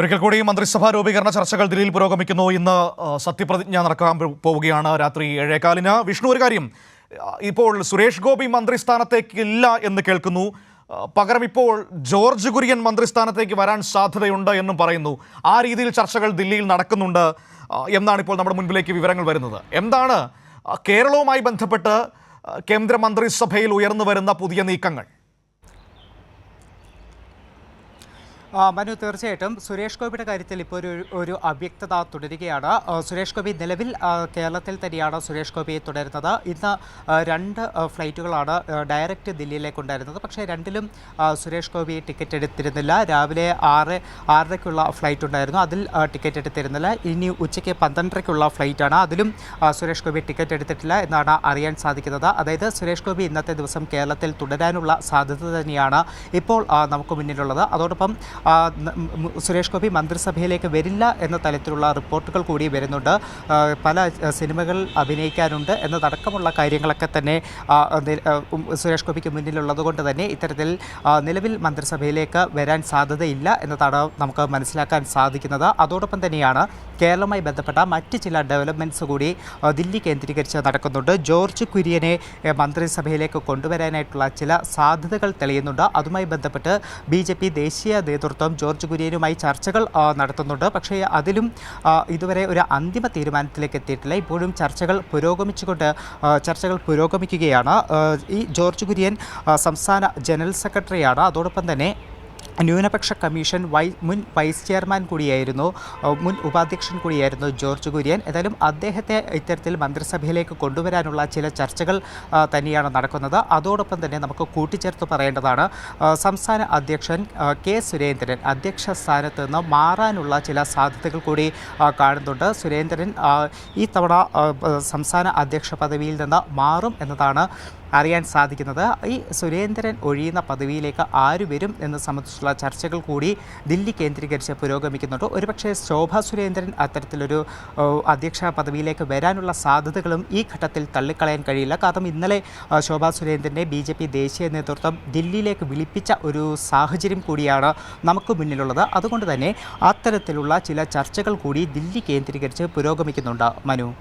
ഒരിക്കൽ കൂടി മന്ത്രിസഭാ രൂപീകരണ ചർച്ചകൾ ദില്ലിയിൽ പുരോഗമിക്കുന്നു. ഇന്ന് സത്യപ്രതിജ്ഞ നടക്കാൻ പോവുകയാണ് രാത്രി 7:15. വിഷ്ണു, ഒരു കാര്യം, ഇപ്പോൾ സുരേഷ് ഗോപി മന്ത്രിസ്ഥാനത്തേക്കില്ല എന്ന് കേൾക്കുന്നു. പകരം ഇപ്പോൾ ജോർജ് കുര്യൻ മന്ത്രിസ്ഥാനത്തേക്ക് വരാൻ സാധ്യതയുണ്ട് എന്നും പറയുന്നു. ആ രീതിയിൽ ചർച്ചകൾ ദില്ലിയിൽ നടക്കുന്നുണ്ട് എന്നാണ് ഇപ്പോൾ നമ്മുടെ മുൻപിലേക്ക് വിവരങ്ങൾ വരുന്നത്. എന്താണ് കേരളവുമായി ബന്ധപ്പെട്ട് കേന്ദ്രമന്ത്രിസഭയിൽ ഉയർന്നു വരുന്ന പുതിയ നീക്കങ്ങൾ? മനു, തീർച്ചയായിട്ടും സുരേഷ് ഗോപിയുടെ കാര്യത്തിൽ ഇപ്പോൾ ഒരു അവ്യക്തത തുടരുകയാണ്. സുരേഷ് ഗോപി നിലവിൽ കേരളത്തിൽ തന്നെയാണ് സുരേഷ് ഗോപി തുടരുന്നത്. ഇന്ന് 2 ഫ്ലൈറ്റുകളാണ് ഡയറക്റ്റ് ദില്ലിയിലേക്ക് ഉണ്ടായിരുന്നത്. പക്ഷേ രണ്ടിലും സുരേഷ് ഗോപി ടിക്കറ്റ് എടുത്തിരുന്നില്ല. രാവിലെ 6:30ക്കുള്ള ഫ്ലൈറ്റ് ഉണ്ടായിരുന്നു, അതിൽ ടിക്കറ്റ് എടുത്തിരുന്നില്ല. ഇനി ഉച്ചയ്ക്ക് 12:30ക്കുള്ള ഫ്ലൈറ്റാണ്, അതിലും സുരേഷ് ഗോപി ടിക്കറ്റ് എടുത്തിട്ടില്ല എന്നാണ് അറിയാൻ സാധിക്കുന്നത്. അതായത് സുരേഷ് ഗോപി ഇന്നത്തെ ദിവസം കേരളത്തിൽ തുടരാനുള്ള സാധ്യത തന്നെയാണ് ഇപ്പോൾ നമുക്ക് മുന്നിലുള്ളത്. അതോടൊപ്പം സുരേഷ് ഗോപി മന്ത്രിസഭയിലേക്ക് വരില്ല എന്ന തലത്തിലുള്ള റിപ്പോർട്ടുകൾ കൂടി വരുന്നുണ്ട്. പല സിനിമകൾ അഭിനയിക്കാനുണ്ട് എന്നതടക്കമുള്ള കാര്യങ്ങളൊക്കെ തന്നെ സുരേഷ് ഗോപിക്ക് മുന്നിലുള്ളത് കൊണ്ട് തന്നെ ഇത്തരത്തിൽ നിലവിൽ മന്ത്രിസഭയിലേക്ക് വരാൻ സാധ്യതയില്ല എന്നതാണ് നമുക്ക് മനസ്സിലാക്കാൻ സാധിക്കുന്നത്. അതോടൊപ്പം തന്നെയാണ് കേരളവുമായി ബന്ധപ്പെട്ട മറ്റ് ചില ഡെവലപ്മെൻറ്റ്സ് കൂടി ദില്ലി കേന്ദ്രീകരിച്ച് നടക്കുന്നുണ്ട്. ജോർജ് കുര്യനെ മന്ത്രിസഭയിലേക്ക് കൊണ്ടുവരാനായിട്ടുള്ള ചില സാധ്യതകൾ തെളിയുന്നുണ്ട്. അതുമായി ബന്ധപ്പെട്ട് BJP ദേശീയ നേതൃത്വം ജോർജ് കുര്യനുമായി ചർച്ചകൾ നടത്തുന്നുണ്ട്. പക്ഷേ അതിലും ഇതുവരെ ഒരു അന്തിമ തീരുമാനത്തിലേക്ക് എത്തിയിട്ടില്ല. ഇപ്പോഴും ചർച്ചകൾ പുരോഗമിക്കുകയാണ്. ഈ ജോർജ് കുര്യൻ സംസ്ഥാന ജനറൽ സെക്രട്ടറിയാണ്. അതോടൊപ്പം തന്നെ ന്യൂനപക്ഷ കമ്മീഷൻ മുൻ വൈസ് ചെയർമാൻ കൂടിയായിരുന്നു, മുൻ ഉപാധ്യക്ഷൻ കൂടിയായിരുന്നു ജോർജ് കുര്യൻ. ഏതായാലും അദ്ദേഹത്തെ ഇത്തരത്തിൽ മന്ത്രിസഭയിലേക്ക് കൊണ്ടുവരാനുള്ള ചില ചർച്ചകൾ തന്നെയാണ് നടക്കുന്നത്. അതോടൊപ്പം തന്നെ നമുക്ക് കൂട്ടിച്ചേർത്ത് പറയേണ്ടതാണ്, സംസ്ഥാന അധ്യക്ഷൻ കെ സുരേന്ദ്രൻ അധ്യക്ഷ സ്ഥാനത്ത് നിന്ന് മാറാനുള്ള ചില സാധ്യതകൾ കൂടി കാണുന്നുണ്ട്. സുരേന്ദ്രൻ ഈ തവണ സംസ്ഥാന അധ്യക്ഷ പദവിയിൽ നിന്ന് മാറും എന്നതാണ് അറിയാൻ സാധിക്കുന്നത്. ഈ സുരേന്ദ്രൻ ഒഴിയുന്ന പദവിയിലേക്ക് ആര് വരും എന്ന സംബന്ധിച്ചുള്ള ചർച്ചകൾ കൂടി ദില്ലി കേന്ദ്രീകരിച്ച് പുരോഗമിക്കുന്നുണ്ട്. ഒരുപക്ഷെ ശോഭാ സുരേന്ദ്രൻ അത്തരത്തിലൊരു അധ്യക്ഷ പദവിയിലേക്ക് വരാനുള്ള സാധ്യതകളും ഈ ഘട്ടത്തിൽ തള്ളിക്കളയാൻ കഴിയില്ല. കാരണം ഇന്നലെ ശോഭാ സുരേന്ദ്രനെ BJP ദേശീയ നേതൃത്വം ദില്ലിയിലേക്ക് വിളിപ്പിച്ച ഒരു സാഹചര്യം കൂടിയാണ് നമുക്ക് മുന്നിലുള്ളത്. അതുകൊണ്ട് തന്നെ അത്തരത്തിലുള്ള ചില ചർച്ചകൾ കൂടി ദില്ലി കേന്ദ്രീകരിച്ച് പുരോഗമിക്കുന്നുണ്ട്. മനു.